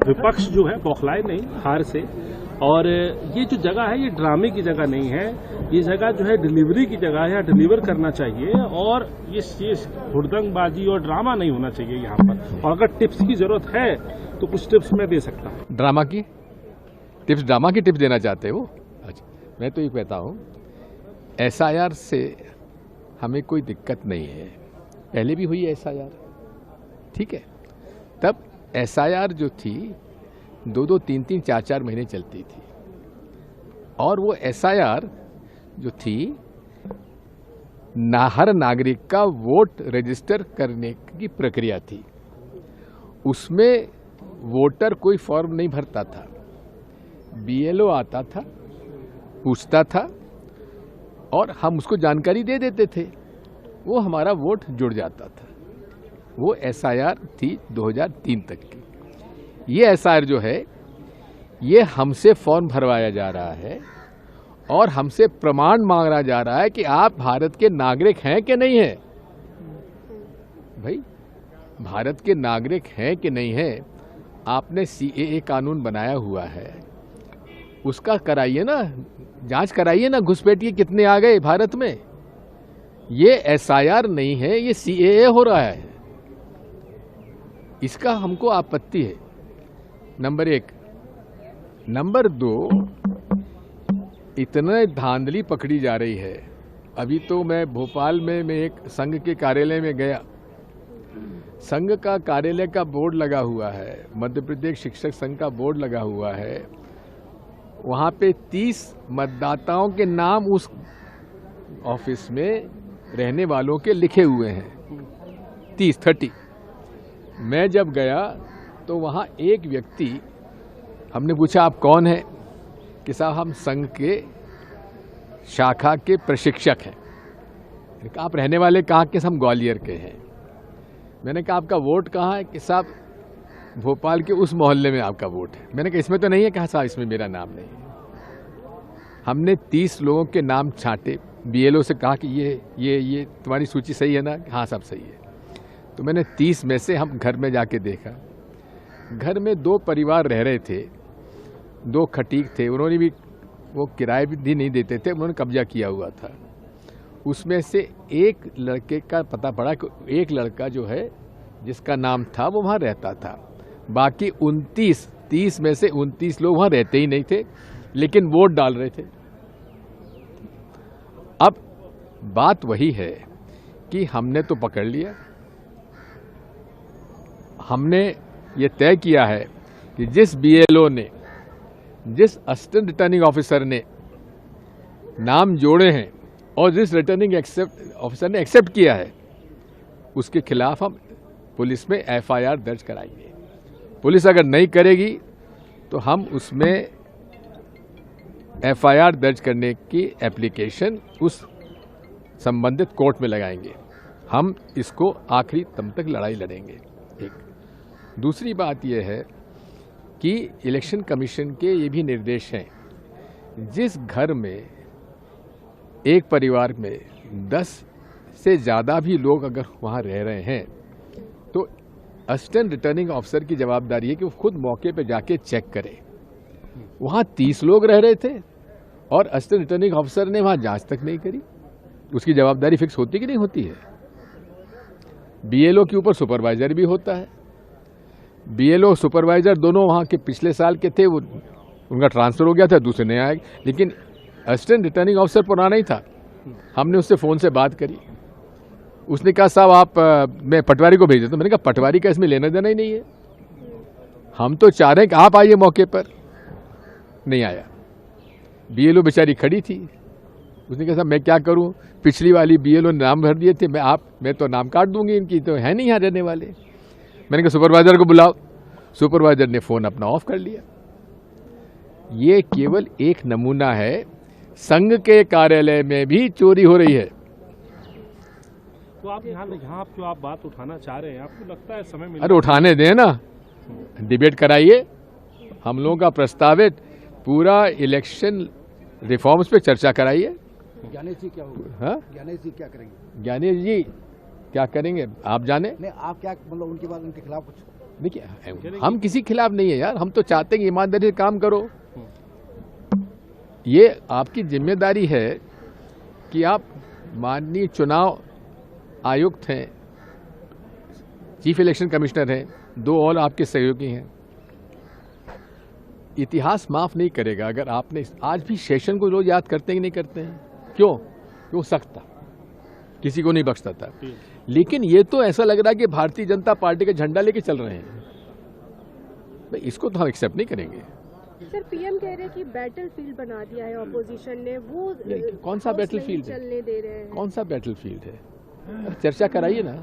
विपक्ष जो है बौखलाए नहीं हार से, और ये जो जगह है ये ड्रामे की जगह नहीं है, ये जगह जो है डिलीवरी की जगह है, डिलीवर करना चाहिए और ये हुड़दंगबाजी और ड्रामा नहीं होना चाहिए यहाँ पर। और अगर टिप्स की जरूरत है तो कुछ टिप्स मैं दे सकता हूँ। ड्रामा की टिप्स देना चाहते हो? अच्छा, मैं तो ये कहता हूँ SIR से हमें कोई दिक्कत नहीं है, पहले भी हुई SIR, ठीक है। तब SIR जो थी 2-2, 3-3, 4-4 महीने चलती थी, और वो SIR जो थी हर नागरिक का वोट रजिस्टर करने की प्रक्रिया थी। उसमें वोटर कोई फॉर्म नहीं भरता था, BLO आता था, पूछता था और हम उसको जानकारी दे देते थे, वो हमारा वोट जुड़ जाता था। वो SIR थी 2003 तक की। ये SIR जो है ये हमसे फॉर्म भरवाया जा रहा है और हमसे प्रमाण मांगा जा रहा है कि आप भारत के नागरिक हैं कि नहीं हैं। भाई, भारत के नागरिक हैं कि नहीं हैं, आपने CAA कानून बनाया हुआ है, उसका कराइए ना, जांच कराइए ना, घुसपैठिए कितने आ गए भारत में। ये SIR नहीं है, ये CAA हो रहा है, इसका हमको आपत्ति है, नंबर 1। नंबर 2, इतना धांधली पकड़ी जा रही है। अभी तो मैं भोपाल में मैं एक संघ के कार्यालय में गया, संघ का कार्यालय का बोर्ड लगा हुआ है, मध्य प्रदेश शिक्षक संघ का बोर्ड लगा हुआ है, वहाँ पे 30 मतदाताओं के नाम उस ऑफिस में रहने वालों के लिखे हुए हैं, 30। मैं जब गया तो वहाँ एक व्यक्ति, हमने पूछा आप कौन है, कि साहब हम संघ के शाखा के प्रशिक्षक हैं। आप रहने वाले कहाँ के? हम ग्वालियर के हैं। मैंने कहा आपका वोट कहाँ है? कि साहब भोपाल के उस मोहल्ले में आपका वोट है। मैंने कहा इसमें तो नहीं है? कहा साहब इसमें मेरा नाम नहीं है। हमने 30 लोगों के नाम छांटे, BLO से कहा कि ये तुम्हारी सूची सही है ना? हाँ साहब सही है। तो मैंने 30 में से हम घर में जाके देखा, घर में 2 परिवार रह रहे थे, 2 खटीक थे, उन्होंने भी वो किराए भी नहीं देते थे, उन्होंने कब्जा किया हुआ था। उसमें से एक लड़के का पता पड़ा कि एक लड़का जो है जिसका नाम था वो वहाँ रहता था, बाकी 30 में से 29 लोग वहाँ रहते ही नहीं थे, लेकिन वोट डाल रहे थे। अब बात वही है कि हमने तो पकड़ लिया, हमने ये तय किया है कि जिस BLO ने, जिस असिस्टेंट रिटर्निंग ऑफिसर ने नाम जोड़े हैं और जिस रिटर्निंग ऑफिसर ने एक्सेप्ट किया है, उसके खिलाफ हम पुलिस में FIR दर्ज कराएंगे। पुलिस अगर नहीं करेगी तो हम उसमें FIR दर्ज करने की एप्लीकेशन उस संबंधित कोर्ट में लगाएंगे। हम इसको आखिरी दम तक लड़ाई लड़ेंगे। एक दूसरी बात यह है कि इलेक्शन कमीशन के ये भी निर्देश हैं, जिस घर में एक परिवार में 10 से ज़्यादा भी लोग अगर वहाँ रह रहे हैं तो असिस्टेंट रिटर्निंग ऑफिसर की जवाबदारी है कि वो खुद मौके पे जाके चेक करे। वहाँ 30 लोग रह रहे थे और असिस्टेंट रिटर्निंग ऑफिसर ने वहाँ जांच तक नहीं करी। उसकी जवाबदारी फिक्स होती कि नहीं होती है? BLO के ऊपर सुपरवाइजर भी होता है। BLO सुपरवाइजर दोनों वहाँ के पिछले साल के थे, वो उनका ट्रांसफ़र हो गया था, दूसरे नए आए, लेकिन असिस्टेंट रिटर्निंग ऑफिसर पुराना ही था। हमने उससे फ़ोन से बात करी, उसने कहा साहब आप मैं पटवारी को भेज देता हूँ। मैंने कहा पटवारी का इसमें लेना देना ही नहीं है, हम तो चाह रहे हैं कि आप आइए मौके पर। नहीं आया। BLO बेचारी खड़ी थी, उसने कहा साहब मैं क्या करूँ, पिछली वाली BLO ने नाम भर दिए थे, मैं तो नाम काट दूंगी, इनकी तो है नहीं यहाँ रहने वाले। मैंने कहा सुपरवाइजर को बुलाओ। सुपरवाइजर ने फ़ोन अपना ऑफ कर लिया। ये केवल एक नमूना है, संघ के कार्यालय में भी चोरी हो रही है। तो आप यहाँ जो आप बात उठाना चाह रहे हैं, आपको लगता है समय मिलेगा? अरे उठाने दें ना, डिबेट कराइए। हम लोगों का प्रस्ताव है, पूरा इलेक्शन रिफॉर्म्स पे चर्चा कराइए। ज्ञानेश जी क्या होगा? हाँ, ज्ञानेश जी क्या करेंगे? ज्ञानेश जी क्या करेंगे आप जाने। नहीं, आप क्या मतलब उनके बाद उनके खिलाफ कुछ देखिए हम किसी खिलाफ नहीं है यार, हम तो चाहते हैं कि ईमानदारी से काम करो। ये आपकी जिम्मेदारी है कि आप माननीय चुनाव आयुक्त हैं, चीफ इलेक्शन कमिश्नर हैं, 2 और आपके सहयोगी हैं। इतिहास माफ नहीं करेगा अगर आपने, आज भी सेशन को रोज याद करते हैं कि नहीं करते हैं? क्यों? वो सख्त था, किसी को नहीं बख्शता था। लेकिन ये तो ऐसा लग रहा है कि भारतीय जनता पार्टी का झंडा लेके चल रहे हैं। इसको तो हम एक्सेप्ट नहीं करेंगे। सर, पीएम कह रहे हैं कि बैटलफील्ड बना दिया है ऑपोजिशन ने, वो कौन सा बैटलफील्ड है? चलने दे रहे हैं। कौन सा बैटलफील्ड है? चर्चा कराइए ना।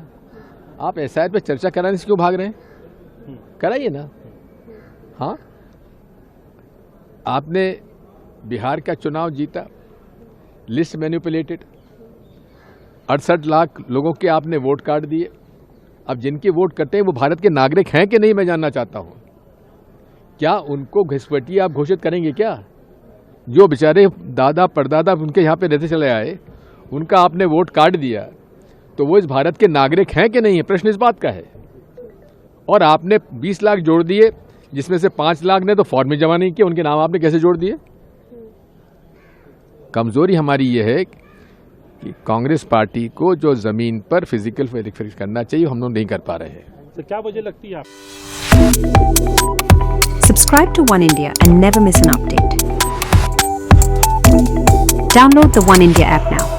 आप एसआईआर पे चर्चा कराने से क्यों भाग रहे हैं? कराइए ना। हाँ, आपने बिहार का चुनाव जीता, लिस्ट मैनिपुलेटेड, 68 लाख लोगों के आपने वोट काट दिए। अब जिनके वोट कटे हैं वो भारत के नागरिक हैं कि नहीं, मैं जानना चाहता हूं। क्या उनको घुसपैठिया आप घोषित करेंगे क्या? जो बेचारे दादा परदादा उनके यहाँ पे रहते चले आए, उनका आपने वोट काट दिया, तो वो इस भारत के नागरिक हैं कि नहीं है? प्रश्न इस बात का है। और आपने 20 लाख जोड़ दिए, जिसमें से 5 लाख ने तो फॉर्म में जमा नहीं किया, उनके नाम आपने कैसे जोड़ दिए? कमजोरी हमारी ये है कि कांग्रेस पार्टी को जो जमीन पर फिजिकल वेरिफिकेशन करना चाहिए, हम लोग नहीं कर पा रहे हैं। तो क्या वजह लगती है आप? Subscribe to One India and never miss an update. Download the One India app now.